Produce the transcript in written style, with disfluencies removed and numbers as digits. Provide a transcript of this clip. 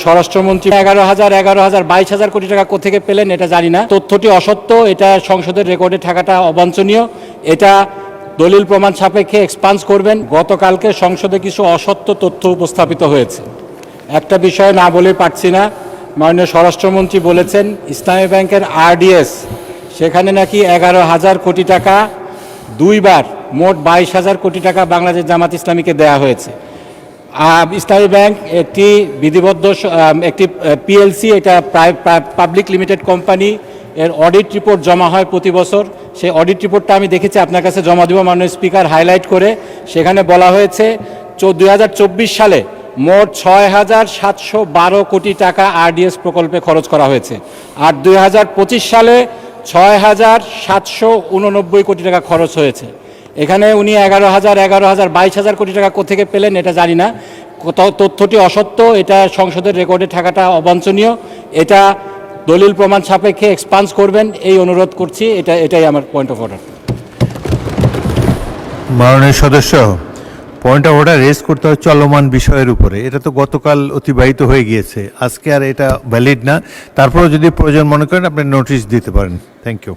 স্বরাষ্ট্রমন্ত্রী 11,000, 22,000 কোটি টাকা কোথেকে পেলেন এটা জানি না। তথ্যটি অসত্য, এটা সংসদের রেকর্ডে থাকাটা অবাঞ্ছনীয়। এটা দলিল প্রমাণ সাপেক্ষে এক্সপান্স করবেন। গতকালকে সংসদে কিছু অসত্য তথ্য উপস্থাপিত হয়েছে। একটা বিষয় না বলে পারছি না। মাননীয় স্বরাষ্ট্রমন্ত্রী বলেছেন ইসলামী ব্যাংকের আরডিএস, সেখানে নাকি 11,000 কোটি টাকা দুইবার মোট 22,000 কোটি টাকা বাংলাদেশ জামাত ইসলামীকে দেয়া হয়েছে। ইসলামী ব্যাংক একটি বিধিবদ্ধ একটি পিএলসি, এটা পাবলিক লিমিটেড কোম্পানি। এর অডিট রিপোর্ট জমা হয় প্রতি বছর। সেই অডিট রিপোর্টটা আমি দেখেছি, আপনার কাছে জমা দেব মাননীয় স্পিকার, হাইলাইট করে। সেখানে বলা হয়েছে 2024 সালে মোট 6,712 কোটি টাকা আরডিএস প্রকল্পে খরচ করা হয়েছে, আর 2025 সালে 6,789 কোটি টাকা খরচ হয়েছে। এখানে উনি 11,000, 22,000 কোটি টাকা কোথেকে পেলেন এটা জানি না। তথ্যটি অসত্য, এটা সংসদের রেকর্ডে থাকাটা অবাঞ্ছনীয়। এটা দলিল প্রমাণ সাপেক্ষে এক্সপান্স করবেন এই অনুরোধ করছি। এটাই আমার পয়েন্ট অফ অর্ডার। মাননীয় সদস্য, পয়েন্ট অফ অর্ডার রেজ করতে হয় চলমান বিষয়ের উপরে। এটা তো গতকাল অতিবাহিত হয়ে গিয়েছে, আজকে আর এটা ভ্যালিড না। তারপরেও যদি প্রয়োজন মনে করেন আপনি নোটিশ দিতে পারেন। Thank you.